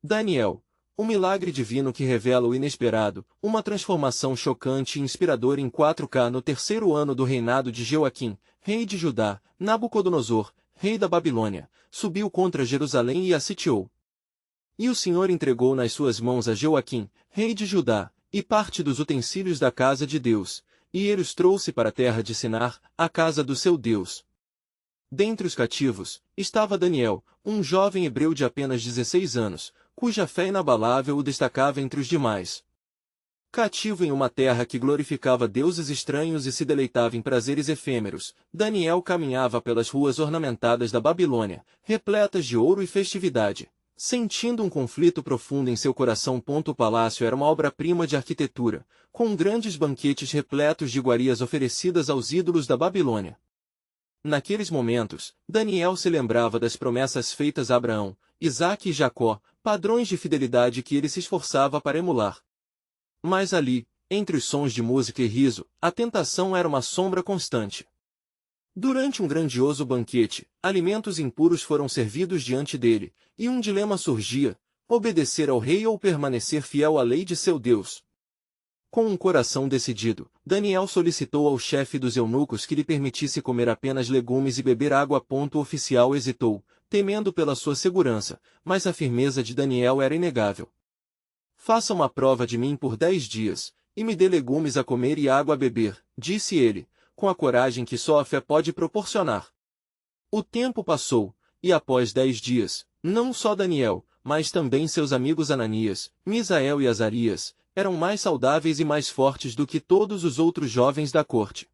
Daniel, um milagre divino que revela o inesperado, uma transformação chocante e inspiradora em 4K no terceiro ano do reinado de Jeoaquim, rei de Judá. Nabucodonosor, rei da Babilônia, subiu contra Jerusalém e a sitiou. E o Senhor entregou nas suas mãos a Jeoaquim, rei de Judá, e parte dos utensílios da casa de Deus, e ele os trouxe para a terra de Sinar, a casa do seu Deus. Dentre os cativos, estava Daniel, um jovem hebreu de apenas 16 anos, cuja fé inabalável o destacava entre os demais. Cativo em uma terra que glorificava deuses estranhos e se deleitava em prazeres efêmeros, Daniel caminhava pelas ruas ornamentadas da Babilônia, repletas de ouro e festividade, sentindo um conflito profundo em seu coração. O palácio era uma obra-prima de arquitetura, com grandes banquetes repletos de iguarias oferecidas aos ídolos da Babilônia. Naqueles momentos, Daniel se lembrava das promessas feitas a Abraão, Isaque e Jacó, padrões de fidelidade que ele se esforçava para emular. Mas ali, entre os sons de música e riso, a tentação era uma sombra constante. Durante um grandioso banquete, alimentos impuros foram servidos diante dele, e um dilema surgia: obedecer ao rei ou permanecer fiel à lei de seu Deus. Com um coração decidido, Daniel solicitou ao chefe dos eunucos que lhe permitisse comer apenas legumes e beber água. O oficial hesitou, temendo pela sua segurança, mas a firmeza de Daniel era inegável. Faça uma prova de mim por 10 dias, e me dê legumes a comer e água a beber, disse ele, com a coragem que só a fé pode proporcionar. O tempo passou, e após 10 dias, não só Daniel, mas também seus amigos Ananias, Misael e Azarias, eram mais saudáveis e mais fortes do que todos os outros jovens da corte.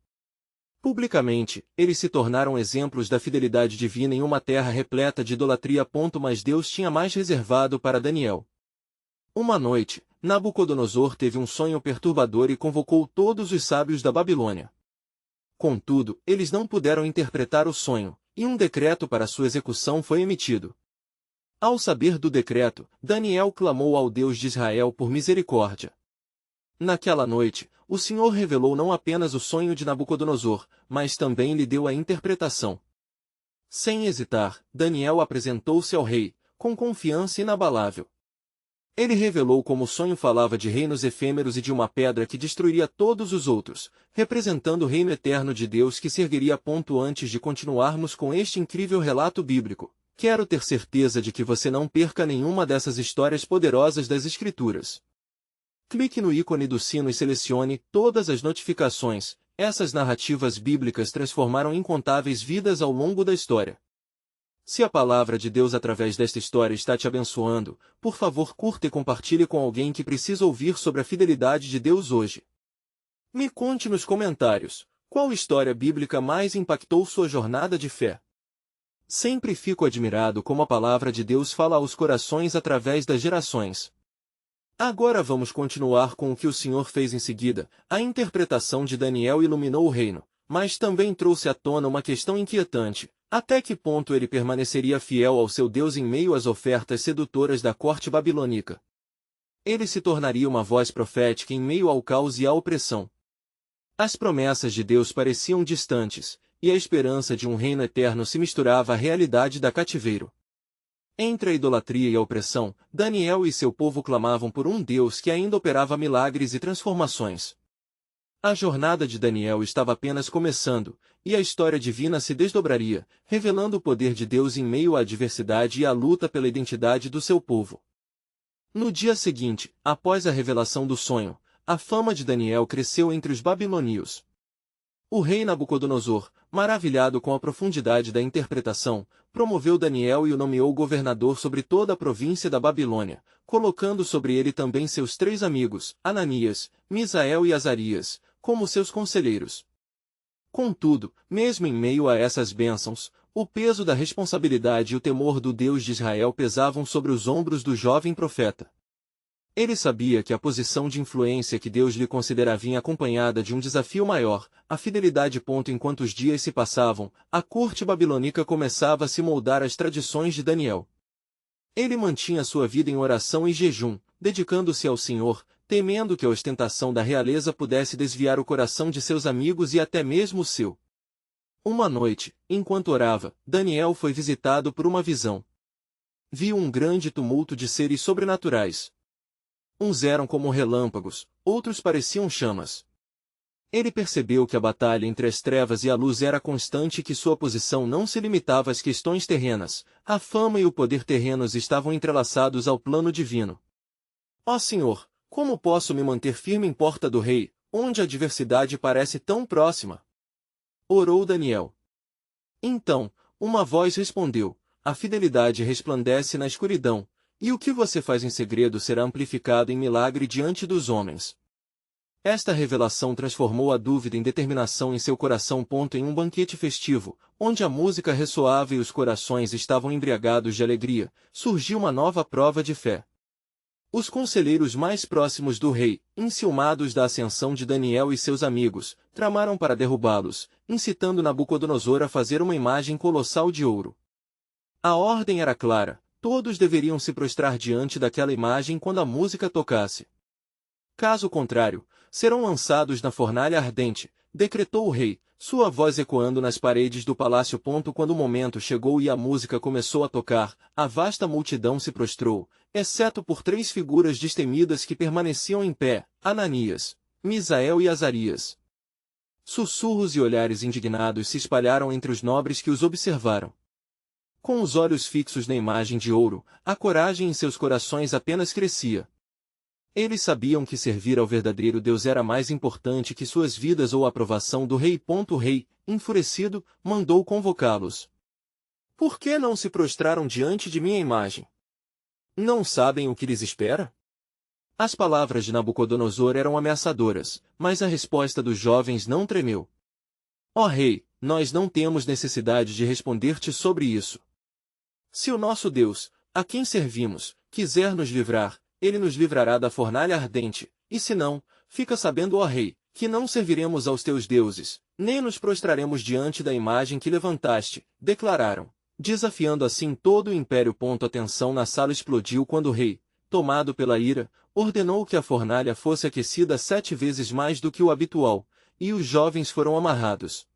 Publicamente, eles se tornaram exemplos da fidelidade divina em uma terra repleta de idolatria. Mas Deus tinha mais reservado para Daniel. Uma noite, Nabucodonosor teve um sonho perturbador e convocou todos os sábios da Babilônia. Contudo, eles não puderam interpretar o sonho, e um decreto para sua execução foi emitido. Ao saber do decreto, Daniel clamou ao Deus de Israel por misericórdia. Naquela noite, o Senhor revelou não apenas o sonho de Nabucodonosor, mas também lhe deu a interpretação. Sem hesitar, Daniel apresentou-se ao rei, com confiança inabalável. Ele revelou como o sonho falava de reinos efêmeros e de uma pedra que destruiria todos os outros, representando o reino eterno de Deus que se ergueria. Antes de continuarmos com este incrível relato bíblico, quero ter certeza de que você não perca nenhuma dessas histórias poderosas das Escrituras. Clique no ícone do sino e selecione todas as notificações. Essas narrativas bíblicas transformaram incontáveis vidas ao longo da história. Se a palavra de Deus através desta história está te abençoando, por favor curta e compartilhe com alguém que precisa ouvir sobre a fidelidade de Deus hoje. Me conte nos comentários, qual história bíblica mais impactou sua jornada de fé? Sempre fico admirado como a palavra de Deus fala aos corações através das gerações. Agora vamos continuar com o que o Senhor fez em seguida. A interpretação de Daniel iluminou o reino, mas também trouxe à tona uma questão inquietante: até que ponto ele permaneceria fiel ao seu Deus em meio às ofertas sedutoras da corte babilônica? Ele se tornaria uma voz profética em meio ao caos e à opressão. As promessas de Deus pareciam distantes, e a esperança de um reino eterno se misturava à realidade da cativeiro. Entre a idolatria e a opressão, Daniel e seu povo clamavam por um Deus que ainda operava milagres e transformações. A jornada de Daniel estava apenas começando, e a história divina se desdobraria, revelando o poder de Deus em meio à adversidade e à luta pela identidade do seu povo. No dia seguinte, após a revelação do sonho, a fama de Daniel cresceu entre os babilônios. O rei Nabucodonosor, maravilhado com a profundidade da interpretação, promoveu Daniel e o nomeou governador sobre toda a província da Babilônia, colocando sobre ele também seus 3 amigos, Ananias, Misael e Azarias, como seus conselheiros. Contudo, mesmo em meio a essas bênçãos, o peso da responsabilidade e o temor do Deus de Israel pesavam sobre os ombros do jovem profeta. Ele sabia que a posição de influência que Deus lhe considerava vinha acompanhada de um desafio maior, a fidelidade. Enquanto os dias se passavam, a corte babilônica começava a se moldar às tradições de Daniel. Ele mantinha sua vida em oração e jejum, dedicando-se ao Senhor, temendo que a ostentação da realeza pudesse desviar o coração de seus amigos e até mesmo o seu. Uma noite, enquanto orava, Daniel foi visitado por uma visão. viu um grande tumulto de seres sobrenaturais. Uns eram como relâmpagos, outros pareciam chamas. Ele percebeu que a batalha entre as trevas e a luz era constante e que sua posição não se limitava às questões terrenas, a fama e o poder terrenos estavam entrelaçados ao plano divino. Ó Senhor, como posso me manter firme em Porta do Rei, onde a adversidade parece tão próxima? Orou Daniel. Então, uma voz respondeu, a fidelidade resplandece na escuridão, e o que você faz em segredo será amplificado em milagre diante dos homens. Esta revelação transformou a dúvida em determinação em seu coração. Em um banquete festivo, onde a música ressoava e os corações estavam embriagados de alegria, surgiu uma nova prova de fé. Os conselheiros mais próximos do rei, enciumados da ascensão de Daniel e seus amigos, tramaram para derrubá-los, incitando Nabucodonosor a fazer uma imagem colossal de ouro. A ordem era clara, todos deveriam se prostrar diante daquela imagem quando a música tocasse. Caso contrário, serão lançados na fornalha ardente, decretou o rei, sua voz ecoando nas paredes do palácio. Quando o momento chegou e a música começou a tocar, a vasta multidão se prostrou, exceto por 3 figuras destemidas que permaneciam em pé, Ananias, Misael e Azarias. Sussurros e olhares indignados se espalharam entre os nobres que os observaram. Com os olhos fixos na imagem de ouro, a coragem em seus corações apenas crescia. Eles sabiam que servir ao verdadeiro Deus era mais importante que suas vidas ou a aprovação do rei. O rei, enfurecido, mandou convocá-los. Por que não se prostraram diante de minha imagem? Não sabem o que lhes espera? As palavras de Nabucodonosor eram ameaçadoras, mas a resposta dos jovens não tremeu. Ó rei, nós não temos necessidade de responder-te sobre isso. Se o nosso Deus, a quem servimos, quiser nos livrar, ele nos livrará da fornalha ardente, e se não, fica sabendo, ó rei, que não serviremos aos teus deuses, nem nos prostraremos diante da imagem que levantaste, declararam, desafiando assim todo o império. A tensão na sala explodiu quando o rei, tomado pela ira, ordenou que a fornalha fosse aquecida 7 vezes mais do que o habitual, e os jovens foram amarrados.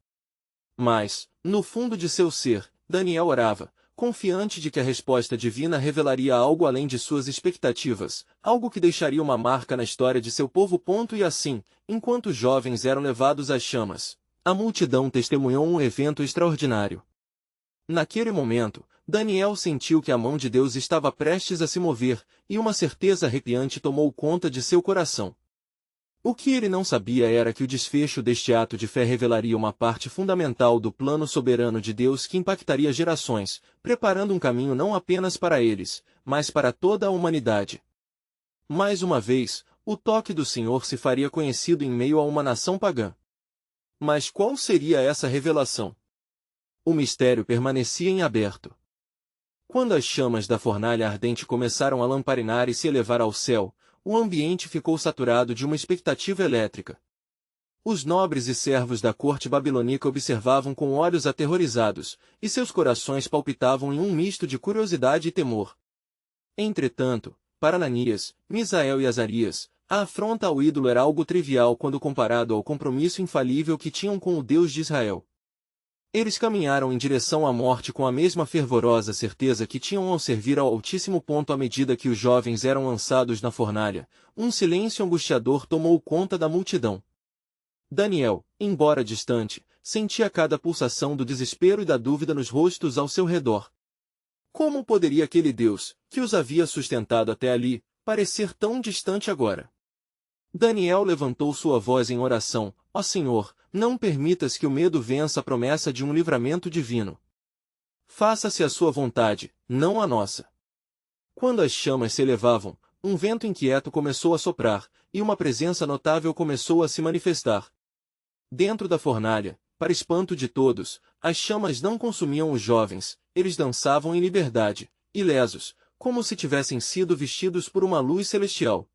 Mas, no fundo de seu ser, Daniel orava, confiante de que a resposta divina revelaria algo além de suas expectativas, algo que deixaria uma marca na história de seu povo. E assim, enquanto os jovens eram levados às chamas, a multidão testemunhou um evento extraordinário. Naquele momento, Daniel sentiu que a mão de Deus estava prestes a se mover, e uma certeza arrepiante tomou conta de seu coração. O que ele não sabia era que o desfecho deste ato de fé revelaria uma parte fundamental do plano soberano de Deus que impactaria gerações, preparando um caminho não apenas para eles, mas para toda a humanidade. Mais uma vez, o toque do Senhor se faria conhecido em meio a uma nação pagã. Mas qual seria essa revelação? O mistério permanecia em aberto. Quando as chamas da fornalha ardente começaram a lamparinar e se elevar ao céu, o ambiente ficou saturado de uma expectativa elétrica. Os nobres e servos da corte babilônica observavam com olhos aterrorizados, e seus corações palpitavam em um misto de curiosidade e temor. Entretanto, para Ananias, Misael e Azarias, a afronta ao ídolo era algo trivial quando comparado ao compromisso infalível que tinham com o Deus de Israel. Eles caminharam em direção à morte com a mesma fervorosa certeza que tinham ao servir ao Altíssimo. À medida que os jovens eram lançados na fornalha, um silêncio angustiador tomou conta da multidão. Daniel, embora distante, sentia cada pulsação do desespero e da dúvida nos rostos ao seu redor. Como poderia aquele Deus, que os havia sustentado até ali, parecer tão distante agora? Daniel levantou sua voz em oração, ó Senhor, não permitas que o medo vença a promessa de um livramento divino. Faça-se a sua vontade, não a nossa. Quando as chamas se elevavam, um vento inquieto começou a soprar, e uma presença notável começou a se manifestar. Dentro da fornalha, para espanto de todos, as chamas não consumiam os jovens, eles dançavam em liberdade, ilesos, como se tivessem sido vestidos por uma luz celestial.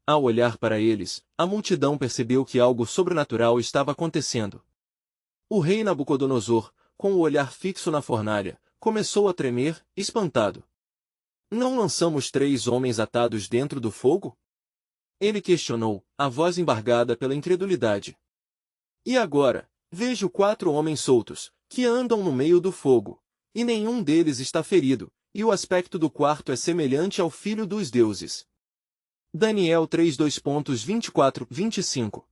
Ao olhar para eles, a multidão percebeu que algo sobrenatural estava acontecendo. O rei Nabucodonosor, com o olhar fixo na fornalha, começou a tremer, espantado. Não lançamos 3 homens atados dentro do fogo? Ele questionou, a voz embargada pela incredulidade. E agora, vejo 4 homens soltos, que andam no meio do fogo, e nenhum deles está ferido, e o aspecto do quarto é semelhante ao filho dos deuses. Daniel 3:24-25.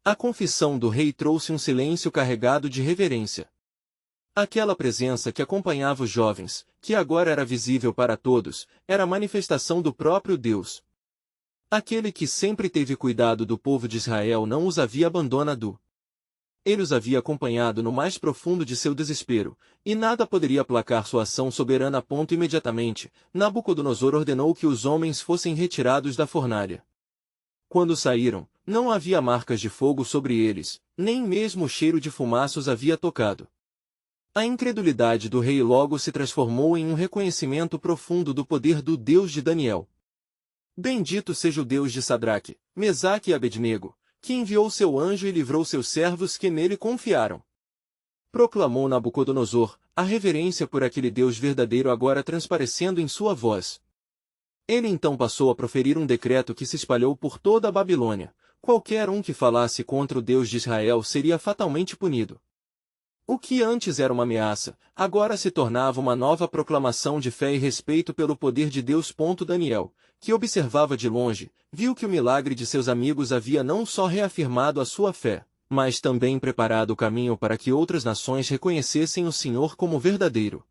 A confissão do rei trouxe um silêncio carregado de reverência. Aquela presença que acompanhava os jovens, que agora era visível para todos, era a manifestação do próprio Deus. Aquele que sempre teve cuidado do povo de Israel não os havia abandonado. Ele os havia acompanhado no mais profundo de seu desespero, e nada poderia aplacar sua ação soberana. Imediatamente, Nabucodonosor ordenou que os homens fossem retirados da fornalha. Quando saíram, não havia marcas de fogo sobre eles, nem mesmo o cheiro de fumaça os havia tocado. A incredulidade do rei logo se transformou em um reconhecimento profundo do poder do Deus de Daniel. Bendito seja o Deus de Sadraque, Mesaque e Abednego, que enviou seu anjo e livrou seus servos que nele confiaram. Proclamou Nabucodonosor, a reverência por aquele Deus verdadeiro agora transparecendo em sua voz. Ele então passou a proferir um decreto que se espalhou por toda a Babilônia: qualquer um que falasse contra o Deus de Israel seria fatalmente punido. O que antes era uma ameaça, agora se tornava uma nova proclamação de fé e respeito pelo poder de Deus. Daniel, que observava de longe, viu que o milagre de seus amigos havia não só reafirmado a sua fé, mas também preparado o caminho para que outras nações reconhecessem o Senhor como verdadeiro.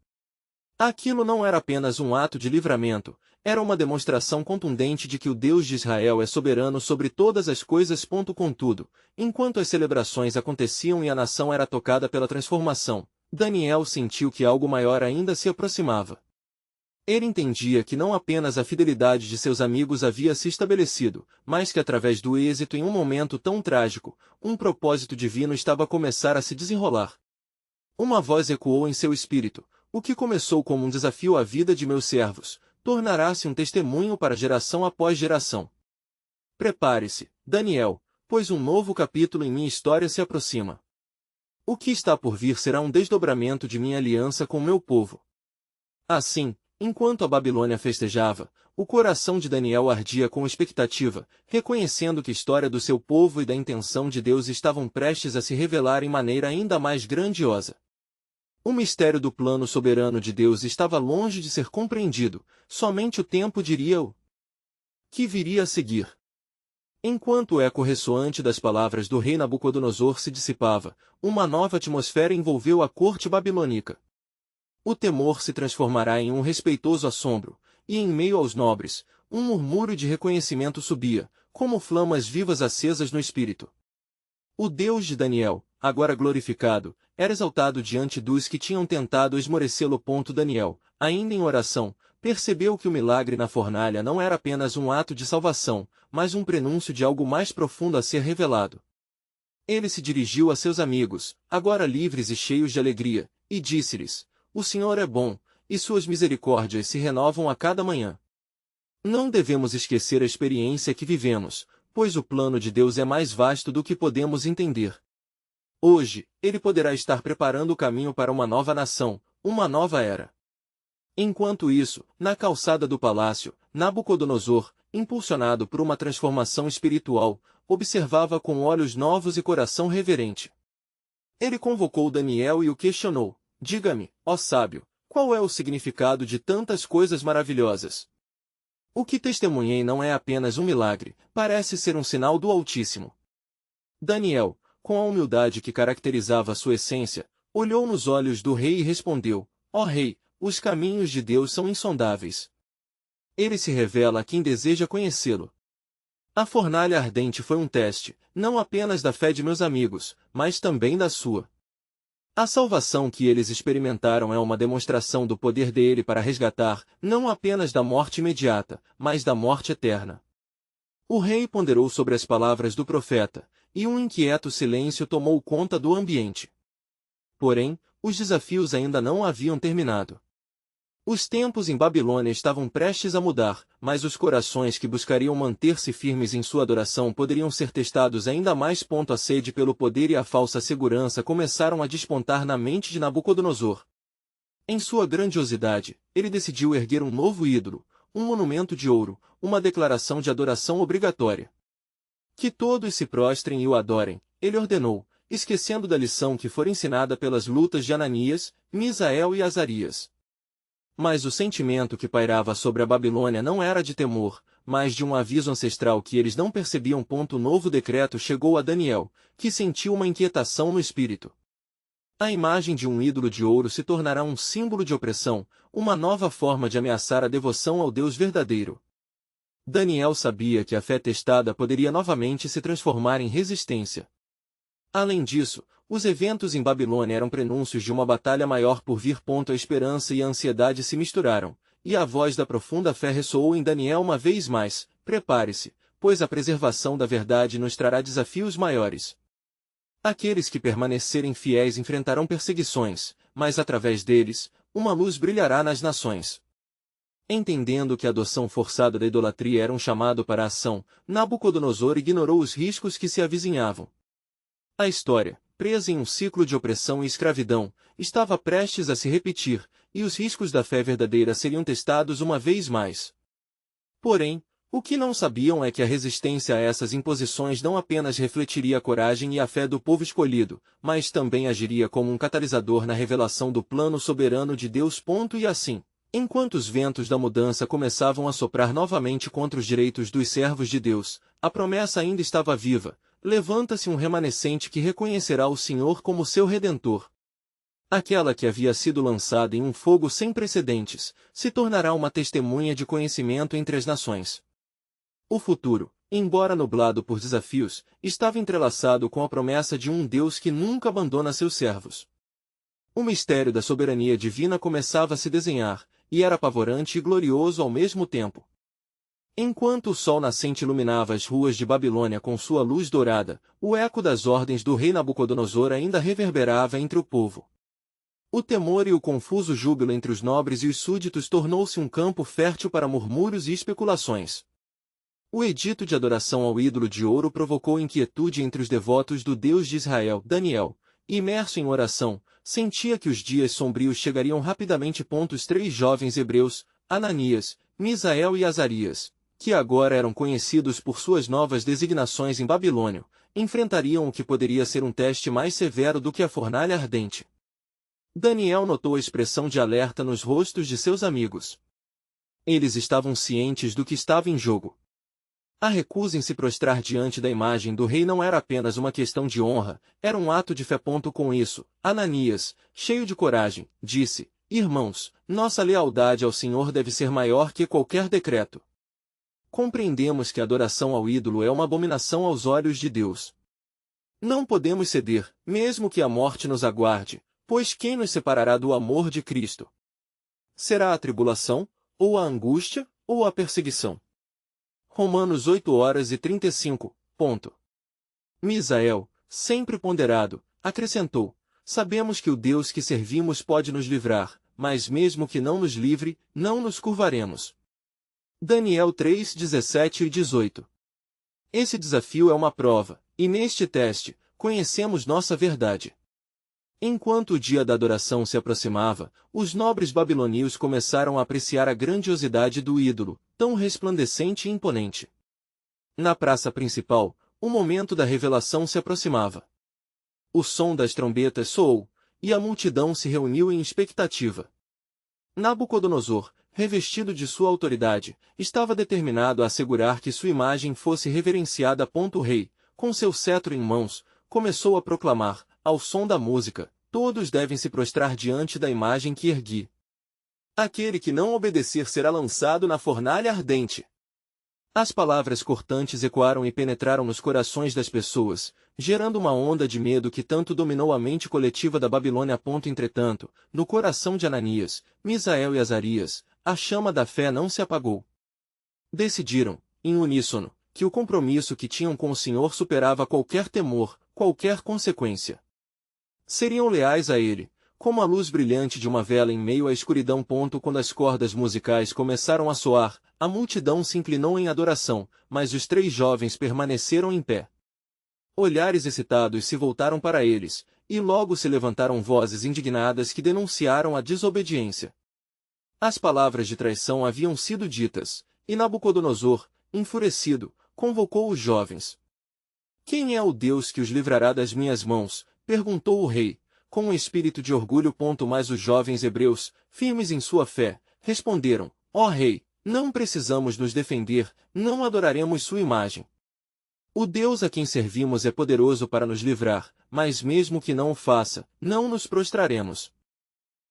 Aquilo não era apenas um ato de livramento, era uma demonstração contundente de que o Deus de Israel é soberano sobre todas as coisas. Contudo, enquanto as celebrações aconteciam e a nação era tocada pela transformação, Daniel sentiu que algo maior ainda se aproximava. Ele entendia que não apenas a fidelidade de seus amigos havia se estabelecido, mas que através do êxito em um momento tão trágico, um propósito divino estava a começar a se desenrolar. Uma voz ecoou em seu espírito: o que começou como um desafio à vida de meus servos, tornará-se um testemunho para geração após geração. Prepare-se, Daniel, pois um novo capítulo em minha história se aproxima. O que está por vir será um desdobramento de minha aliança com meu povo. Assim, enquanto a Babilônia festejava, o coração de Daniel ardia com expectativa, reconhecendo que a história do seu povo e da intenção de Deus estavam prestes a se revelar em maneira ainda mais grandiosa. O mistério do plano soberano de Deus estava longe de ser compreendido, somente o tempo diria o que viria a seguir. Enquanto o eco ressoante das palavras do rei Nabucodonosor se dissipava, uma nova atmosfera envolveu a corte babilônica. O temor se transformará em um respeitoso assombro, e em meio aos nobres, um murmúrio de reconhecimento subia, como flamas vivas acesas no espírito. O Deus de Daniel, agora glorificado, era exaltado diante dos que tinham tentado esmorecê-lo. Daniel, ainda em oração, percebeu que o milagre na fornalha não era apenas um ato de salvação, mas um prenúncio de algo mais profundo a ser revelado. Ele se dirigiu a seus amigos, agora livres e cheios de alegria, e disse-lhes: o Senhor é bom, e suas misericórdias se renovam a cada manhã. Não devemos esquecer a experiência que vivemos, pois o plano de Deus é mais vasto do que podemos entender. Hoje, ele poderá estar preparando o caminho para uma nova nação, uma nova era. Enquanto isso, na calçada do palácio, Nabucodonosor, impulsionado por uma transformação espiritual, observava com olhos novos e coração reverente. Ele convocou Daniel e o questionou: diga-me, ó sábio, qual é o significado de tantas coisas maravilhosas? O que testemunhei não é apenas um milagre, parece ser um sinal do Altíssimo. Daniel, com a humildade que caracterizava sua essência, olhou nos olhos do rei e respondeu: ó rei, os caminhos de Deus são insondáveis. Ele se revela a quem deseja conhecê-lo. A fornalha ardente foi um teste, não apenas da fé de meus amigos, mas também da sua. A salvação que eles experimentaram é uma demonstração do poder dele para resgatar, não apenas da morte imediata, mas da morte eterna. O rei ponderou sobre as palavras do profeta, e um inquieto silêncio tomou conta do ambiente. Porém, os desafios ainda não haviam terminado. Os tempos em Babilônia estavam prestes a mudar, mas os corações que buscariam manter-se firmes em sua adoração poderiam ser testados ainda mais. A sede pelo poder e a falsa segurança começaram a despontar na mente de Nabucodonosor. Em sua grandiosidade, ele decidiu erguer um novo ídolo, um monumento de ouro, uma declaração de adoração obrigatória. Que todos se prostrem e o adorem, ele ordenou, esquecendo da lição que fora ensinada pelas lutas de Ananias, Misael e Azarias. Mas o sentimento que pairava sobre a Babilônia não era de temor, mas de um aviso ancestral que eles não percebiam. O novo decreto chegou a Daniel, que sentiu uma inquietação no espírito. A imagem de um ídolo de ouro se tornará um símbolo de opressão, uma nova forma de ameaçar a devoção ao Deus verdadeiro. Daniel sabia que a fé testada poderia novamente se transformar em resistência. Além disso, os eventos em Babilônia eram prenúncios de uma batalha maior por vir. A esperança e a ansiedade se misturaram, e a voz da profunda fé ressoou em Daniel uma vez mais: prepare-se, pois a preservação da verdade nos trará desafios maiores. Aqueles que permanecerem fiéis enfrentarão perseguições, mas através deles, uma luz brilhará nas nações. Entendendo que a adoção forçada da idolatria era um chamado para a ação, Nabucodonosor ignorou os riscos que se avizinhavam. A história, presa em um ciclo de opressão e escravidão, estava prestes a se repetir, e os riscos da fé verdadeira seriam testados uma vez mais. Porém, o que não sabiam é que a resistência a essas imposições não apenas refletiria a coragem e a fé do povo escolhido, mas também agiria como um catalisador na revelação do plano soberano de Deus. E assim, enquanto os ventos da mudança começavam a soprar novamente contra os direitos dos servos de Deus, a promessa ainda estava viva: levanta-se um remanescente que reconhecerá o Senhor como seu Redentor. Aquela que havia sido lançada em um fogo sem precedentes, se tornará uma testemunha de conhecimento entre as nações. O futuro, embora nublado por desafios, estava entrelaçado com a promessa de um Deus que nunca abandona seus servos. O mistério da soberania divina começava a se desenhar, e era apavorante e glorioso ao mesmo tempo. Enquanto o sol nascente iluminava as ruas de Babilônia com sua luz dourada, o eco das ordens do rei Nabucodonosor ainda reverberava entre o povo. O temor e o confuso júbilo entre os nobres e os súditos tornou-se um campo fértil para murmúrios e especulações. O edito de adoração ao ídolo de ouro provocou inquietude entre os devotos do Deus de Israel. Daniel, imerso em oração, sentia que os dias sombrios chegariam rapidamente. Os 3 jovens hebreus, Ananias, Misael e Azarias, que agora eram conhecidos por suas novas designações em Babilônia, enfrentariam o que poderia ser um teste mais severo do que a fornalha ardente. Daniel notou a expressão de alerta nos rostos de seus amigos. Eles estavam cientes do que estava em jogo. A recusa em se prostrar diante da imagem do rei não era apenas uma questão de honra, era um ato de fé. Com isso, Ananias, cheio de coragem, disse: irmãos, nossa lealdade ao Senhor deve ser maior que qualquer decreto. Compreendemos que a adoração ao ídolo é uma abominação aos olhos de Deus. Não podemos ceder, mesmo que a morte nos aguarde, pois quem nos separará do amor de Cristo? Será a tribulação, ou a angústia, ou a perseguição? Romanos 8:35. Misael, sempre ponderado, acrescentou: sabemos que o Deus que servimos pode nos livrar, mas mesmo que não nos livre, não nos curvaremos. Daniel 3:17 e 18. Esse desafio é uma prova, e neste teste, conhecemos nossa verdade. Enquanto o dia da adoração se aproximava, os nobres babilônios começaram a apreciar a grandiosidade do ídolo, tão resplandecente e imponente. Na praça principal, o momento da revelação se aproximava. O som das trombetas soou, e a multidão se reuniu em expectativa. Nabucodonosor, revestido de sua autoridade, estava determinado a assegurar que sua imagem fosse reverenciada. O rei, com seu cetro em mãos, começou a proclamar, ao som da música: todos devem se prostrar diante da imagem que ergui. Aquele que não obedecer será lançado na fornalha ardente. As palavras cortantes ecoaram e penetraram nos corações das pessoas, gerando uma onda de medo que tanto dominou a mente coletiva da Babilônia. Entretanto, no coração de Ananias, Misael e Azarias, a chama da fé não se apagou. Decidiram, em uníssono, que o compromisso que tinham com o Senhor superava qualquer temor, qualquer consequência. Seriam leais a ele, como a luz brilhante de uma vela em meio à escuridão. Quando as cordas musicais começaram a soar, a multidão se inclinou em adoração, mas os 3 jovens permaneceram em pé. Olhares excitados se voltaram para eles, e logo se levantaram vozes indignadas que denunciaram a desobediência. As palavras de traição haviam sido ditas, e Nabucodonosor, enfurecido, convocou os jovens. Quem é o Deus que os livrará das minhas mãos? Perguntou o rei, com um espírito de orgulho. Mas os jovens hebreus, firmes em sua fé, responderam: ó rei, não precisamos nos defender, não adoraremos sua imagem. O Deus a quem servimos é poderoso para nos livrar, mas mesmo que não o faça, não nos prostraremos.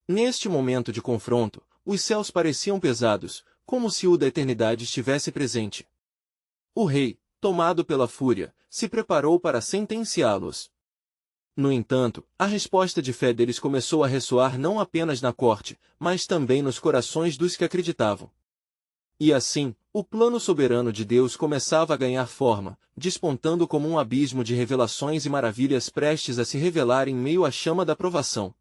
Neste momento de confronto, os céus pareciam pesados, como se o da eternidade estivesse presente. O rei, tomado pela fúria, se preparou para sentenciá-los. No entanto, a resposta de fé deles começou a ressoar não apenas na corte, mas também nos corações dos que acreditavam. E assim, o plano soberano de Deus começava a ganhar forma, despontando como um abismo de revelações e maravilhas prestes a se revelar em meio à chama da provação.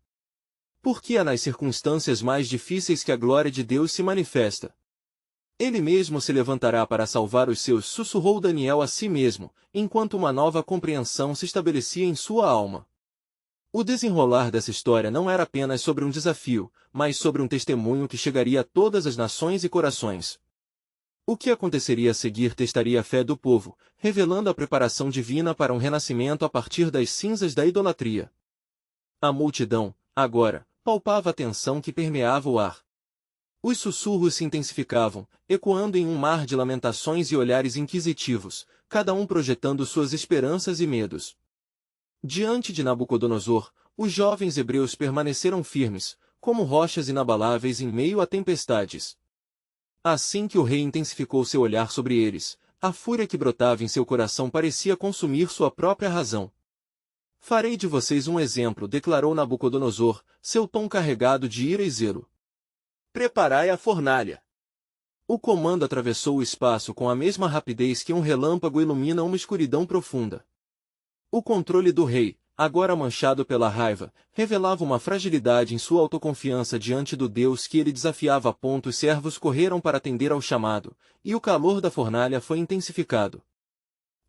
Porque é nas circunstâncias mais difíceis que a glória de Deus se manifesta. Ele mesmo se levantará para salvar os seus, sussurrou Daniel a si mesmo, enquanto uma nova compreensão se estabelecia em sua alma. O desenrolar dessa história não era apenas sobre um desafio, mas sobre um testemunho que chegaria a todas as nações e corações. O que aconteceria a seguir testaria a fé do povo, revelando a preparação divina para um renascimento a partir das cinzas da idolatria. A multidão, agora, palpava a tensão que permeava o ar. Os sussurros se intensificavam, ecoando em um mar de lamentações e olhares inquisitivos, cada um projetando suas esperanças e medos. Diante de Nabucodonosor, os jovens hebreus permaneceram firmes, como rochas inabaláveis em meio a tempestades. Assim que o rei intensificou seu olhar sobre eles, a fúria que brotava em seu coração parecia consumir sua própria razão. Farei de vocês um exemplo, declarou Nabucodonosor, seu tom carregado de ira e zelo. Preparai a fornalha. O comando atravessou o espaço com a mesma rapidez que um relâmpago ilumina uma escuridão profunda. O controle do rei, agora manchado pela raiva, revelava uma fragilidade em sua autoconfiança diante do Deus que ele desafiava. Os servos correram para atender ao chamado, e o calor da fornalha foi intensificado.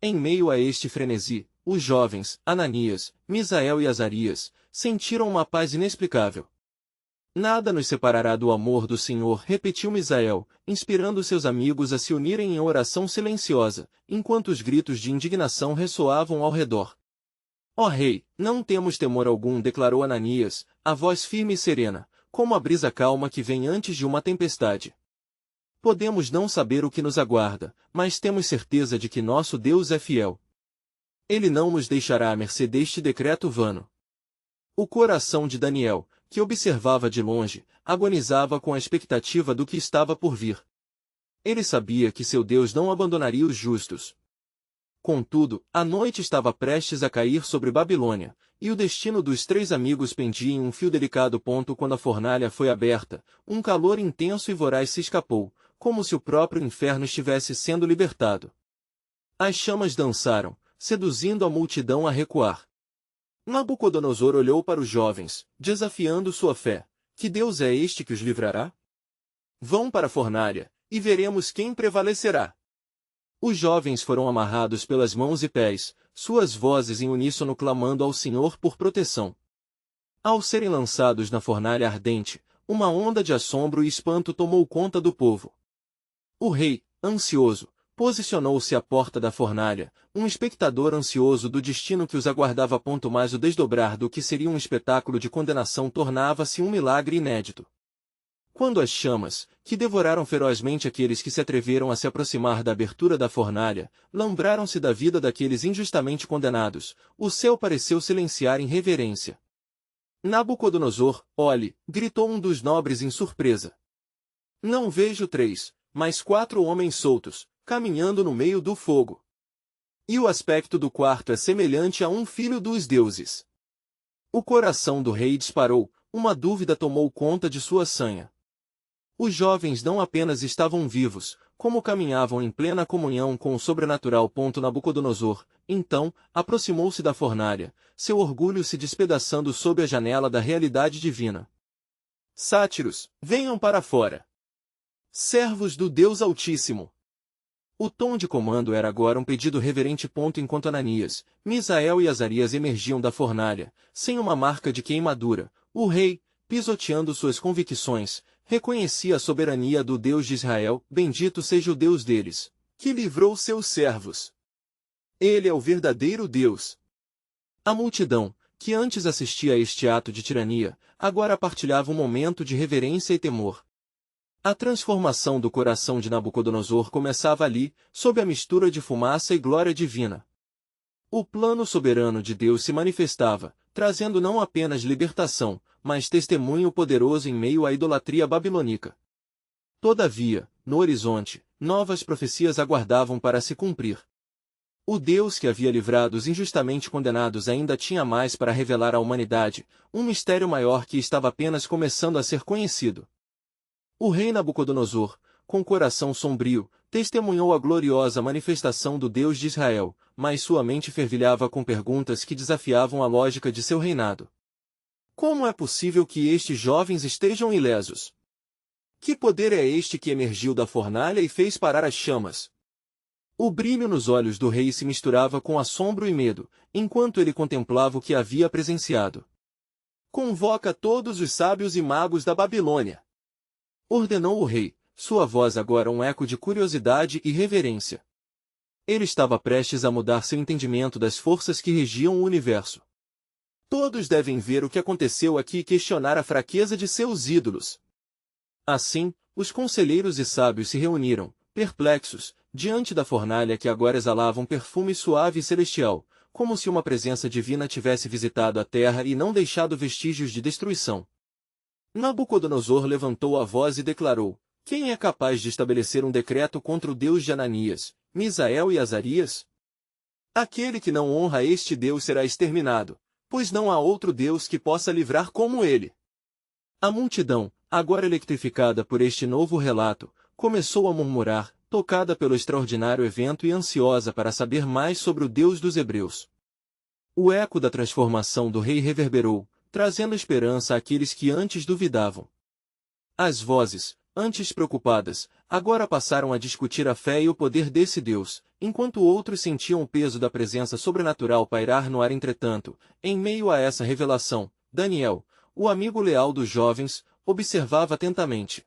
Em meio a este frenesi, os jovens, Ananias, Misael e Azarias, sentiram uma paz inexplicável. Nada nos separará do amor do Senhor, repetiu Misael, inspirando seus amigos a se unirem em oração silenciosa, enquanto os gritos de indignação ressoavam ao redor. Ó rei, não temos temor algum, declarou Ananias, a voz firme e serena, como a brisa calma que vem antes de uma tempestade. Podemos não saber o que nos aguarda, mas temos certeza de que nosso Deus é fiel. Ele não nos deixará à mercê deste decreto vano. O coração de Daniel, que observava de longe, agonizava com a expectativa do que estava por vir. Ele sabia que seu Deus não abandonaria os justos. Contudo, a noite estava prestes a cair sobre Babilônia, e o destino dos três amigos pendia em um fio delicado. Quando a fornalha foi aberta, um calor intenso e voraz se escapou, como se o próprio inferno estivesse sendo libertado. As chamas dançaram, seduzindo a multidão a recuar. Nabucodonosor olhou para os jovens, desafiando sua fé. Que Deus é este que os livrará? Vão para a fornalha, e veremos quem prevalecerá. Os jovens foram amarrados pelas mãos e pés, suas vozes em uníssono clamando ao Senhor por proteção. Ao serem lançados na fornalha ardente, uma onda de assombro e espanto tomou conta do povo. O rei, ansioso, posicionou-se à porta da fornalha, um espectador ansioso do destino que os aguardava. Mas o desdobrar do que seria um espetáculo de condenação tornava-se um milagre inédito. Quando as chamas, que devoraram ferozmente aqueles que se atreveram a se aproximar da abertura da fornalha, lambraram-se da vida daqueles injustamente condenados, o céu pareceu silenciar em reverência. Nabucodonosor, olhe, gritou um dos nobres em surpresa. Não vejo três, mas 4 homens soltos, caminhando no meio do fogo. E o aspecto do quarto é semelhante a um filho dos deuses. O coração do rei disparou, uma dúvida tomou conta de sua sanha. Os jovens não apenas estavam vivos, como caminhavam em plena comunhão com o sobrenatural. Nabucodonosor, então, aproximou-se da fornalha, seu orgulho se despedaçando sob a janela da realidade divina. Sátiros, venham para fora. Servos do Deus Altíssimo. O tom de comando era agora um pedido reverente. Enquanto Ananias, Misael e Azarias emergiam da fornalha, sem uma marca de queimadura, o rei, pisoteando suas convicções, reconhecia a soberania do Deus de Israel. Bendito seja o Deus deles, que livrou seus servos. Ele é o verdadeiro Deus. A multidão, que antes assistia a este ato de tirania, agora partilhava um momento de reverência e temor. A transformação do coração de Nabucodonosor começava ali, sob a mistura de fumaça e glória divina. O plano soberano de Deus se manifestava, trazendo não apenas libertação, mas testemunho poderoso em meio à idolatria babilônica. Todavia, no horizonte, novas profecias aguardavam para se cumprir. O Deus que havia livrado os injustamente condenados ainda tinha mais para revelar à humanidade, um mistério maior que estava apenas começando a ser conhecido. O rei Nabucodonosor, com coração sombrio, testemunhou a gloriosa manifestação do Deus de Israel, mas sua mente fervilhava com perguntas que desafiavam a lógica de seu reinado. Como é possível que estes jovens estejam ilesos? Que poder é este que emergiu da fornalha e fez parar as chamas? O brilho nos olhos do rei se misturava com assombro e medo, enquanto ele contemplava o que havia presenciado. Convoca todos os sábios e magos da Babilônia, ordenou o rei, sua voz agora um eco de curiosidade e reverência. Ele estava prestes a mudar seu entendimento das forças que regiam o universo. Todos devem ver o que aconteceu aqui e questionar a fraqueza de seus ídolos. Assim, os conselheiros e sábios se reuniram, perplexos, diante da fornalha que agora exalava um perfume suave e celestial, como se uma presença divina tivesse visitado a terra e não deixado vestígios de destruição. Nabucodonosor levantou a voz e declarou: quem é capaz de estabelecer um decreto contra o Deus de Ananias, Misael e Azarias? Aquele que não honra este Deus será exterminado, pois não há outro Deus que possa livrar como ele. A multidão, agora eletrificada por este novo relato, começou a murmurar, tocada pelo extraordinário evento e ansiosa para saber mais sobre o Deus dos Hebreus. O eco da transformação do rei reverberou, trazendo esperança àqueles que antes duvidavam. As vozes, antes preocupadas, agora passaram a discutir a fé e o poder desse Deus, enquanto outros sentiam o peso da presença sobrenatural pairar no ar. Entretanto, em meio a essa revelação, Daniel, o amigo leal dos jovens, observava atentamente.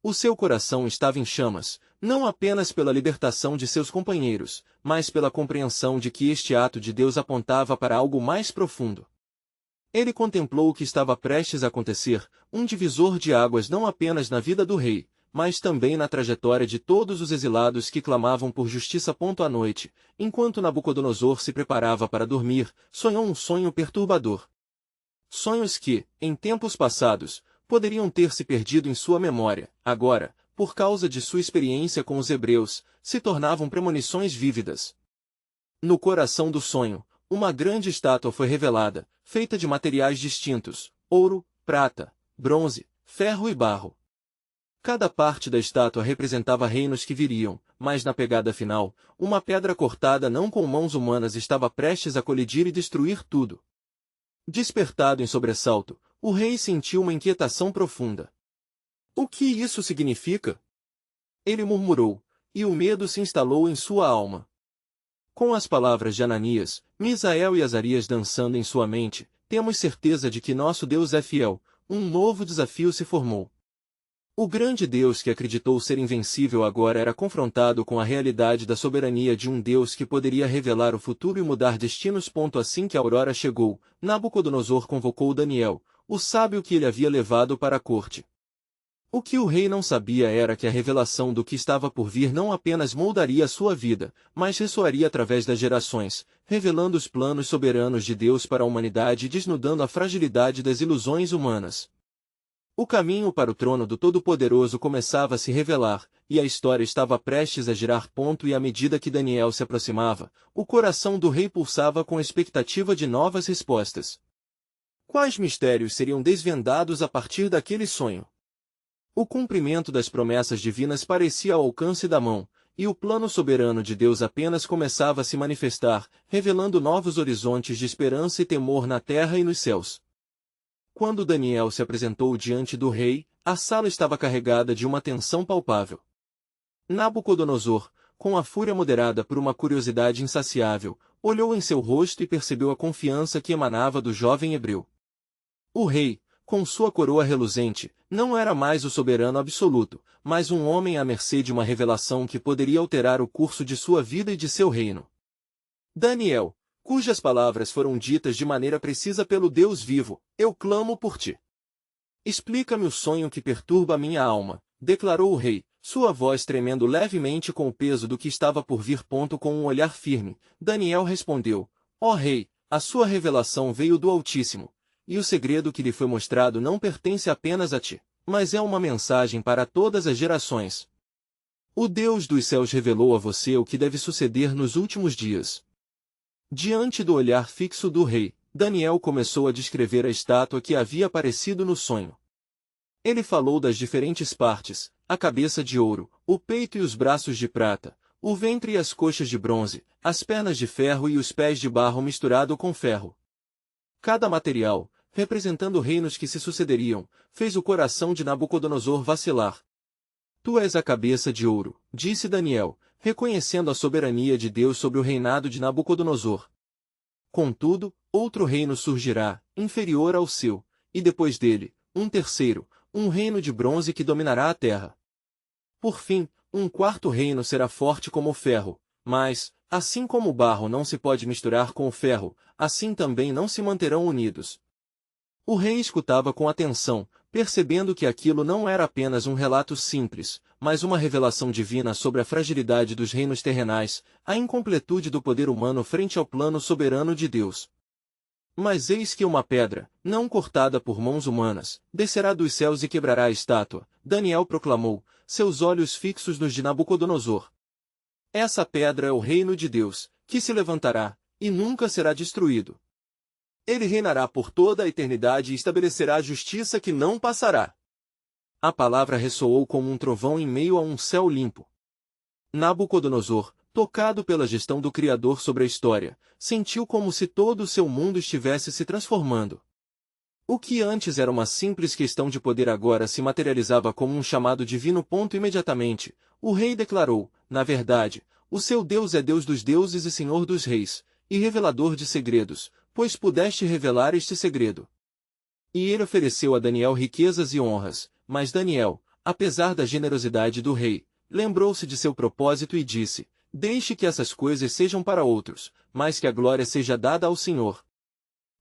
O seu coração estava em chamas, não apenas pela libertação de seus companheiros, mas pela compreensão de que este ato de Deus apontava para algo mais profundo. Ele contemplou o que estava prestes a acontecer, um divisor de águas não apenas na vida do rei, mas também na trajetória de todos os exilados que clamavam por justiça. À noite, enquanto Nabucodonosor se preparava para dormir, sonhou um sonho perturbador. Sonhos que, em tempos passados, poderiam ter se perdido em sua memória, agora, por causa de sua experiência com os hebreus, se tornavam premonições vívidas. No coração do sonho, uma grande estátua foi revelada, feita de materiais distintos: ouro, prata, bronze, ferro e barro. Cada parte da estátua representava reinos que viriam, mas na pegada final, uma pedra cortada não com mãos humanas estava prestes a colidir e destruir tudo. Despertado em sobressalto, o rei sentiu uma inquietação profunda. O que isso significa? Ele murmurou, e o medo se instalou em sua alma. Com as palavras de Ananias, Misael e Azarias dançando em sua mente, temos certeza de que nosso Deus é fiel. Um novo desafio se formou. O grande Deus que acreditou ser invencível agora era confrontado com a realidade da soberania de um Deus que poderia revelar o futuro e mudar destinos. Assim que a aurora chegou, Nabucodonosor convocou Daniel, o sábio que ele havia levado para a corte. O que o rei não sabia era que a revelação do que estava por vir não apenas moldaria a sua vida, mas ressoaria através das gerações, revelando os planos soberanos de Deus para a humanidade e desnudando a fragilidade das ilusões humanas. O caminho para o trono do Todo-Poderoso começava a se revelar, e a história estava prestes a girar. E à medida que Daniel se aproximava, o coração do rei pulsava com expectativa de novas respostas. Quais mistérios seriam desvendados a partir daquele sonho? O cumprimento das promessas divinas parecia ao alcance da mão, e o plano soberano de Deus apenas começava a se manifestar, revelando novos horizontes de esperança e temor na terra e nos céus. Quando Daniel se apresentou diante do rei, a sala estava carregada de uma tensão palpável. Nabucodonosor, com a fúria moderada por uma curiosidade insaciável, olhou em seu rosto e percebeu a confiança que emanava do jovem hebreu. O rei, com sua coroa reluzente, não era mais o soberano absoluto, mas um homem à mercê de uma revelação que poderia alterar o curso de sua vida e de seu reino. Daniel, cujas palavras foram ditas de maneira precisa pelo Deus vivo, eu clamo por ti. Explica-me o sonho que perturba minha alma, declarou o rei, sua voz tremendo levemente com o peso do que estava por vir. Com um olhar firme, Daniel respondeu, ó rei, a sua revelação veio do Altíssimo, e o segredo que lhe foi mostrado não pertence apenas a ti, mas é uma mensagem para todas as gerações. O Deus dos céus revelou a você o que deve suceder nos últimos dias. Diante do olhar fixo do rei, Daniel começou a descrever a estátua que havia aparecido no sonho. Ele falou das diferentes partes, a cabeça de ouro, o peito e os braços de prata, o ventre e as coxas de bronze, as pernas de ferro e os pés de barro misturado com ferro. Cada material, representando reinos que se sucederiam, fez o coração de Nabucodonosor vacilar. Tu és a cabeça de ouro, disse Daniel, reconhecendo a soberania de Deus sobre o reinado de Nabucodonosor. Contudo, outro reino surgirá, inferior ao seu, e depois dele, um terceiro, um reino de bronze que dominará a terra. Por fim, um quarto reino será forte como o ferro, mas, assim como o barro não se pode misturar com o ferro, assim também não se manterão unidos. O rei escutava com atenção, percebendo que aquilo não era apenas um relato simples, mas uma revelação divina sobre a fragilidade dos reinos terrenais, a incompletude do poder humano frente ao plano soberano de Deus. Mas eis que uma pedra, não cortada por mãos humanas, descerá dos céus e quebrará a estátua, Daniel proclamou, seus olhos fixos nos de Nabucodonosor. Essa pedra é o reino de Deus, que se levantará, e nunca será destruído. Ele reinará por toda a eternidade e estabelecerá a justiça que não passará. A palavra ressoou como um trovão em meio a um céu limpo. Nabucodonosor, tocado pela gestão do Criador sobre a história, sentiu como se todo o seu mundo estivesse se transformando. O que antes era uma simples questão de poder agora se materializava como um chamado divino. Imediatamente, o rei declarou, na verdade, o seu Deus é Deus dos deuses e Senhor dos reis, e revelador de segredos, pois pudeste revelar este segredo. E ele ofereceu a Daniel riquezas e honras, mas Daniel, apesar da generosidade do rei, lembrou-se de seu propósito e disse, deixe que essas coisas sejam para outros, mas que a glória seja dada ao Senhor.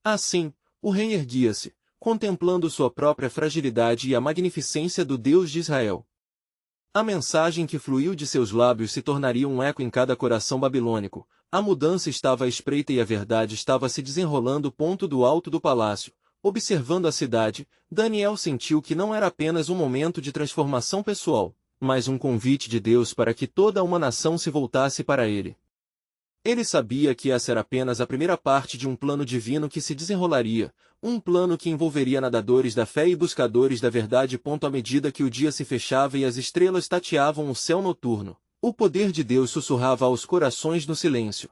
Assim, o rei erguia-se, contemplando sua própria fragilidade e a magnificência do Deus de Israel. A mensagem que fluiu de seus lábios se tornaria um eco em cada coração babilônico. A mudança estava à espreita e a verdade estava se desenrolando. Do alto do palácio, observando a cidade, Daniel sentiu que não era apenas um momento de transformação pessoal, mas um convite de Deus para que toda uma nação se voltasse para ele. Ele sabia que essa era apenas a primeira parte de um plano divino que se desenrolaria, um plano que envolveria nadadores da fé e buscadores da verdade. À medida que o dia se fechava e as estrelas tateavam o céu noturno, o poder de Deus sussurrava aos corações no silêncio.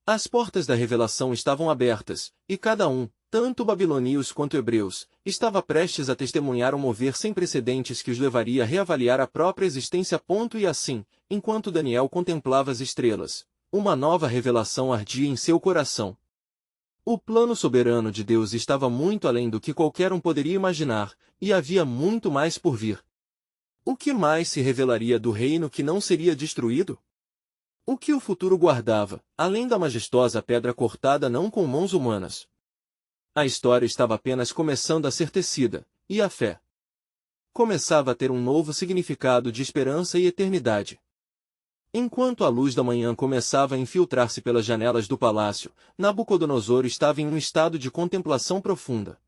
As portas da revelação estavam abertas, e cada um, tanto babilônios quanto hebreus, estava prestes a testemunhar um mover sem precedentes que os levaria a reavaliar a própria existência. E assim, enquanto Daniel contemplava as estrelas, uma nova revelação ardia em seu coração. O plano soberano de Deus estava muito além do que qualquer um poderia imaginar, e havia muito mais por vir. O que mais se revelaria do reino que não seria destruído? O que o futuro guardava, além da majestosa pedra cortada não com mãos humanas? A história estava apenas começando a ser tecida, e a fé começava a ter um novo significado de esperança e eternidade. Enquanto a luz da manhã começava a infiltrar-se pelas janelas do palácio, Nabucodonosor estava em um estado de contemplação profunda.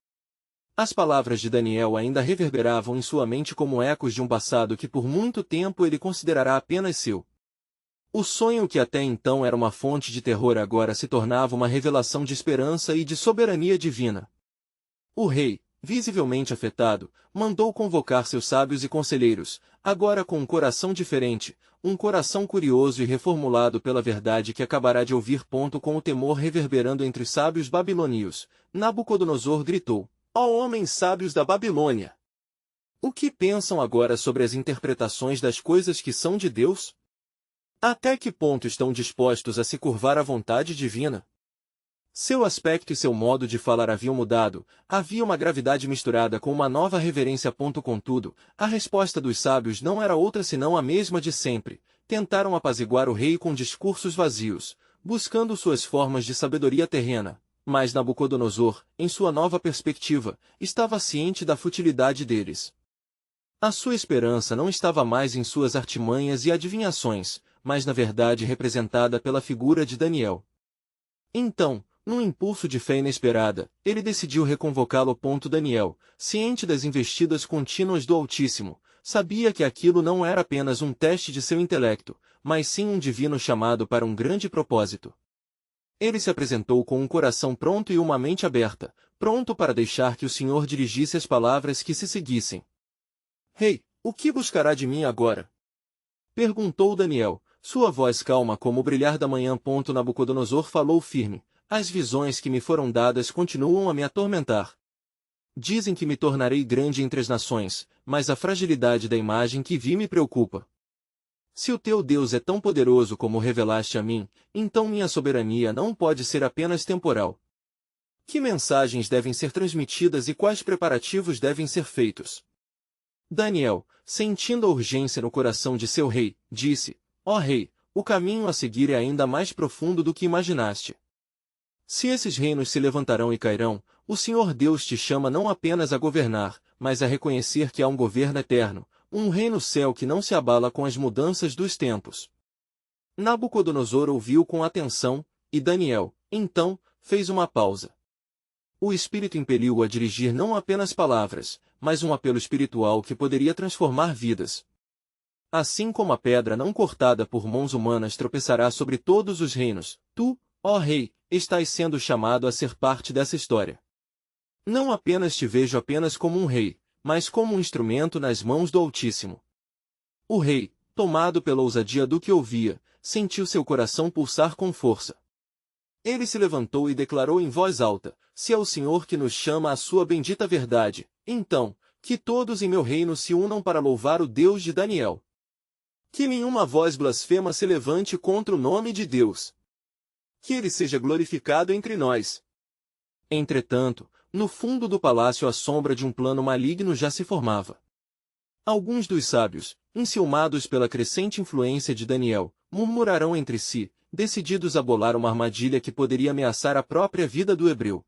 As palavras de Daniel ainda reverberavam em sua mente como ecos de um passado que por muito tempo ele considerará apenas seu. O sonho que até então era uma fonte de terror agora se tornava uma revelação de esperança e de soberania divina. O rei, visivelmente afetado, mandou convocar seus sábios e conselheiros, agora com um coração diferente, um coração curioso e reformulado pela verdade que acabará de ouvir. Com o temor reverberando entre os sábios babilônios, Nabucodonosor gritou, ó homens sábios da Babilônia! O que pensam agora sobre as interpretações das coisas que são de Deus? Até que ponto estão dispostos a se curvar à vontade divina? Seu aspecto e seu modo de falar haviam mudado, havia uma gravidade misturada com uma nova reverência. Contudo, a resposta dos sábios não era outra senão a mesma de sempre. Tentaram apaziguar o rei com discursos vazios, buscando suas formas de sabedoria terrena, mas Nabucodonosor, em sua nova perspectiva, estava ciente da futilidade deles. A sua esperança não estava mais em suas artimanhas e adivinhações, mas na verdade representada pela figura de Daniel. Então, num impulso de fé inesperada, ele decidiu reconvocá-lo. Daniel, ciente das investidas contínuas do Altíssimo, sabia que aquilo não era apenas um teste de seu intelecto, mas sim um divino chamado para um grande propósito. Ele se apresentou com um coração pronto e uma mente aberta, pronto para deixar que o Senhor dirigisse as palavras que se seguissem. Rei, o que buscará de mim agora? Perguntou Daniel, sua voz calma como o brilhar da manhã. Nabucodonosor falou firme, as visões que me foram dadas continuam a me atormentar. Dizem que me tornarei grande entre as nações, mas a fragilidade da imagem que vi me preocupa. Se o teu Deus é tão poderoso como revelaste a mim, então minha soberania não pode ser apenas temporal. Que mensagens devem ser transmitidas e quais preparativos devem ser feitos? Daniel, sentindo a urgência no coração de seu rei, disse, ó rei, o caminho a seguir é ainda mais profundo do que imaginaste. Se esses reinos se levantarão e cairão, o Senhor Deus te chama não apenas a governar, mas a reconhecer que há um governo eterno, um reino céu que não se abala com as mudanças dos tempos. Nabucodonosor ouviu com atenção, e Daniel, então, fez uma pausa. O Espírito impeliu-o a dirigir não apenas palavras, mas um apelo espiritual que poderia transformar vidas. Assim como a pedra não cortada por mãos humanas tropeçará sobre todos os reinos, tu, ó rei, estás sendo chamado a ser parte dessa história. Não apenas te vejo apenas como um rei, mas como um instrumento nas mãos do Altíssimo. O rei, tomado pela ousadia do que ouvia, sentiu seu coração pulsar com força. Ele se levantou e declarou em voz alta, se é o Senhor que nos chama à sua bendita verdade, então, que todos em meu reino se unam para louvar o Deus de Daniel. Que nenhuma voz blasfema se levante contra o nome de Deus. Que ele seja glorificado entre nós. Entretanto, no fundo do palácio a sombra de um plano maligno já se formava. Alguns dos sábios, enciumados pela crescente influência de Daniel, murmurarão entre si, decididos a bolar uma armadilha que poderia ameaçar a própria vida do hebreu.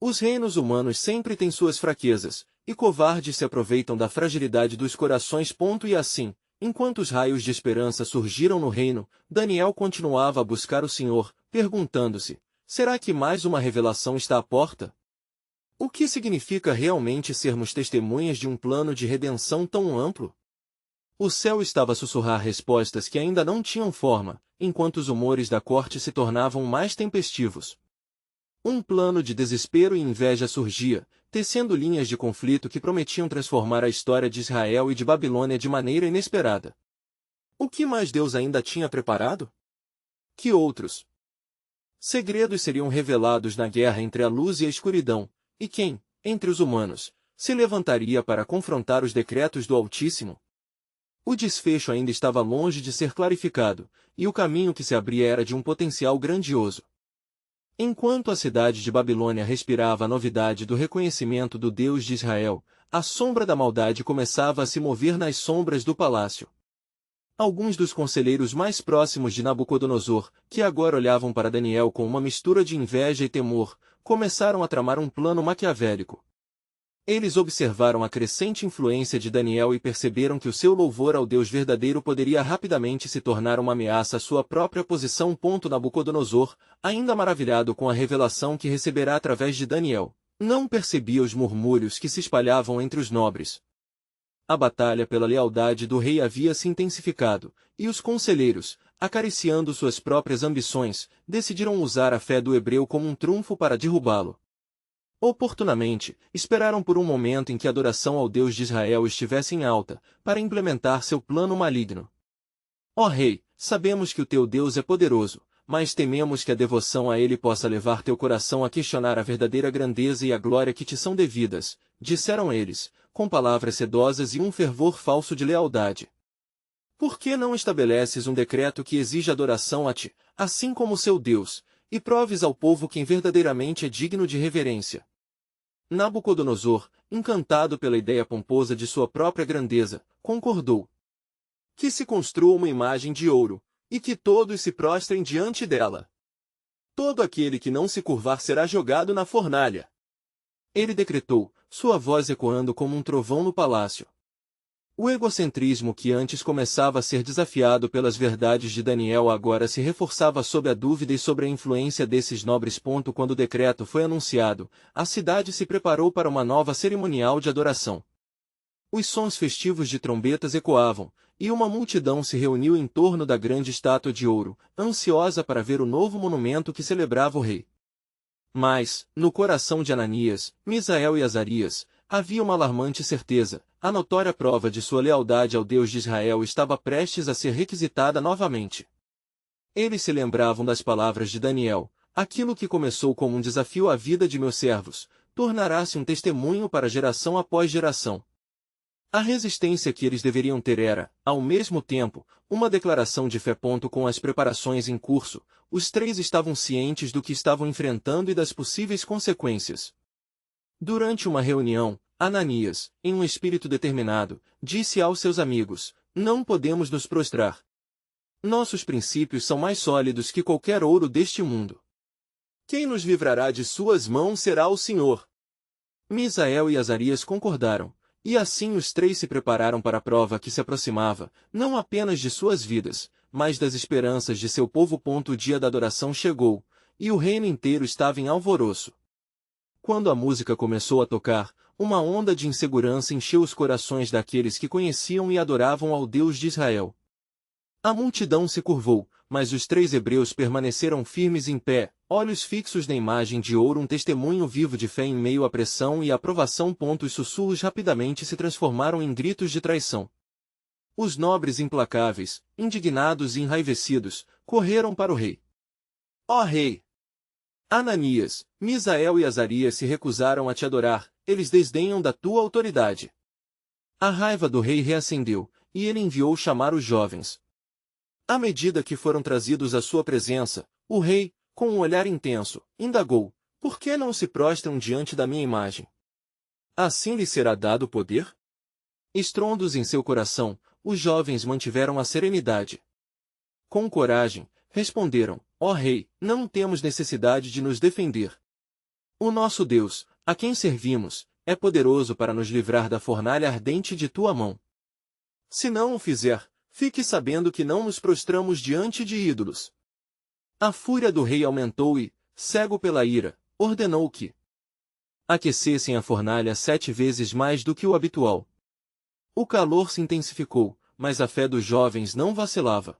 Os reinos humanos sempre têm suas fraquezas, e covardes se aproveitam da fragilidade dos corações. E assim, enquanto os raios de esperança surgiram no reino, Daniel continuava a buscar o Senhor, perguntando-se, será que mais uma revelação está à porta? O que significa realmente sermos testemunhas de um plano de redenção tão amplo? O céu estava a sussurrar respostas que ainda não tinham forma, enquanto os humores da corte se tornavam mais tempestivos. Um plano de desespero e inveja surgia, tecendo linhas de conflito que prometiam transformar a história de Israel e de Babilônia de maneira inesperada. O que mais Deus ainda tinha preparado? Que outros segredos seriam revelados na guerra entre a luz e a escuridão? E quem, entre os humanos, se levantaria para confrontar os decretos do Altíssimo? O desfecho ainda estava longe de ser clarificado, e o caminho que se abria era de um potencial grandioso. Enquanto a cidade de Babilônia respirava a novidade do reconhecimento do Deus de Israel, a sombra da maldade começava a se mover nas sombras do palácio. Alguns dos conselheiros mais próximos de Nabucodonosor, que agora olhavam para Daniel com uma mistura de inveja e temor, começaram a tramar um plano maquiavélico. Eles observaram a crescente influência de Daniel e perceberam que o seu louvor ao Deus verdadeiro poderia rapidamente se tornar uma ameaça à sua própria posição. Nabucodonosor, ainda maravilhado com a revelação que receberá através de Daniel, não percebia os murmúrios que se espalhavam entre os nobres. A batalha pela lealdade do rei havia se intensificado, e os conselheiros, acariciando suas próprias ambições, decidiram usar a fé do hebreu como um trunfo para derrubá-lo. Oportunamente, esperaram por um momento em que a adoração ao Deus de Israel estivesse em alta, para implementar seu plano maligno. Ó rei, sabemos que o teu Deus é poderoso, mas tememos que a devoção a ele possa levar teu coração a questionar a verdadeira grandeza e a glória que te são devidas, disseram eles, com palavras sedosas e um fervor falso de lealdade. Por que não estabeleces um decreto que exija adoração a ti, assim como seu Deus, e proves ao povo quem verdadeiramente é digno de reverência? Nabucodonosor, encantado pela ideia pomposa de sua própria grandeza, concordou. Que se construa uma imagem de ouro, e que todos se prostrem diante dela. Todo aquele que não se curvar será jogado na fornalha. Ele decretou, sua voz ecoando como um trovão no palácio. O egocentrismo que antes começava a ser desafiado pelas verdades de Daniel agora se reforçava sob a dúvida e sobre a influência desses nobres. Quando o decreto foi anunciado, a cidade se preparou para uma nova cerimonial de adoração. Os sons festivos de trombetas ecoavam, e uma multidão se reuniu em torno da grande estátua de ouro, ansiosa para ver o novo monumento que celebrava o rei. Mas, no coração de Ananias, Misael e Azarias, havia uma alarmante certeza: a notória prova de sua lealdade ao Deus de Israel estava prestes a ser requisitada novamente. Eles se lembravam das palavras de Daniel: aquilo que começou como um desafio à vida de meus servos, tornará-se um testemunho para geração após geração. A resistência que eles deveriam ter era, ao mesmo tempo, uma declaração de fé. Com as preparações em curso, os três estavam cientes do que estavam enfrentando e das possíveis consequências. Durante uma reunião, Ananias, em um espírito determinado, disse aos seus amigos: não podemos nos prostrar. Nossos princípios são mais sólidos que qualquer ouro deste mundo. Quem nos livrará de suas mãos será o Senhor. Misael e Azarias concordaram. E assim os três se prepararam para a prova que se aproximava, não apenas de suas vidas, mas das esperanças de seu povo. O dia da adoração chegou, e o reino inteiro estava em alvoroço. Quando a música começou a tocar, uma onda de insegurança encheu os corações daqueles que conheciam e adoravam ao Deus de Israel. A multidão se curvou, mas os três hebreus permaneceram firmes em pé, olhos fixos na imagem de ouro, um testemunho vivo de fé em meio à pressão e à provação. Os sussurros rapidamente se transformaram em gritos de traição. Os nobres implacáveis, indignados e enraivecidos, correram para o rei. Ó rei! Ananias, Misael e Azarias se recusaram a te adorar, eles desdenham da tua autoridade. A raiva do rei reacendeu, e ele enviou chamar os jovens. À medida que foram trazidos à sua presença, o rei, com um olhar intenso, indagou: por que não se prostram diante da minha imagem? Assim lhe será dado poder? Estrondos em seu coração, os jovens mantiveram a serenidade. Com coragem, responderam: ó rei, não temos necessidade de nos defender. O nosso Deus, a quem servimos, é poderoso para nos livrar da fornalha ardente de tua mão. Se não o fizer, fique sabendo que não nos prostramos diante de ídolos. A fúria do rei aumentou e, cego pela ira, ordenou que aquecessem a fornalha 7 vezes mais do que o habitual. O calor se intensificou, mas a fé dos jovens não vacilava.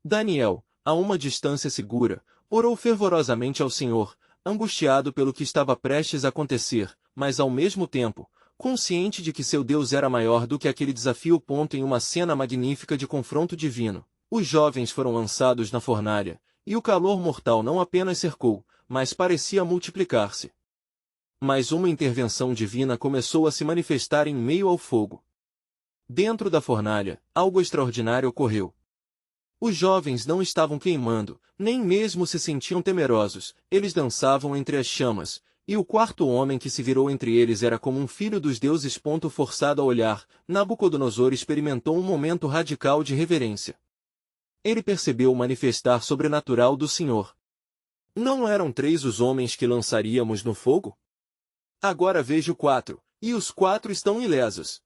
Daniel, a uma distância segura, orou fervorosamente ao Senhor, angustiado pelo que estava prestes a acontecer, mas ao mesmo tempo, consciente de que seu Deus era maior do que aquele desafio. Em uma cena magnífica de confronto divino, os jovens foram lançados na fornalha, e o calor mortal não apenas cercou, mas parecia multiplicar-se. Mas uma intervenção divina começou a se manifestar em meio ao fogo. Dentro da fornalha, algo extraordinário ocorreu. Os jovens não estavam queimando, nem mesmo se sentiam temerosos, eles dançavam entre as chamas, e o quarto homem que se virou entre eles era como um filho dos deuses. Forçado a olhar, Nabucodonosor experimentou um momento radical de reverência. Ele percebeu o manifestar sobrenatural do Senhor. Não eram 3 os homens que lançaríamos no fogo? Agora vejo 4, e os 4 estão ilesos.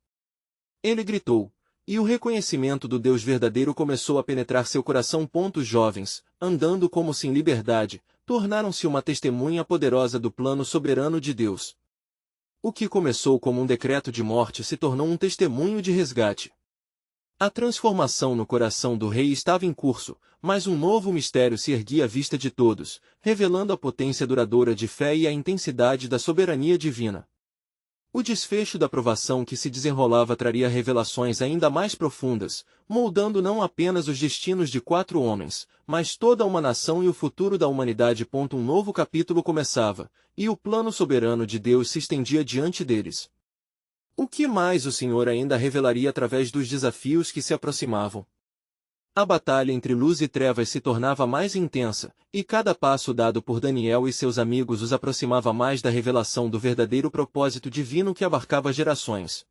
Ele gritou, e o reconhecimento do Deus verdadeiro começou a penetrar seu coração. Os jovens, andando como se em liberdade, tornaram-se uma testemunha poderosa do plano soberano de Deus. O que começou como um decreto de morte se tornou um testemunho de resgate. A transformação no coração do rei estava em curso, mas um novo mistério se erguia à vista de todos, revelando a potência duradoura de fé e a intensidade da soberania divina. O desfecho da provação que se desenrolava traria revelações ainda mais profundas, moldando não apenas os destinos de 4 homens, mas toda uma nação e o futuro da humanidade. Um novo capítulo começava, e o plano soberano de Deus se estendia diante deles. O que mais o Senhor ainda revelaria através dos desafios que se aproximavam? A batalha entre luz e trevas se tornava mais intensa, e cada passo dado por Daniel e seus amigos os aproximava mais da revelação do verdadeiro propósito divino que abarcava gerações.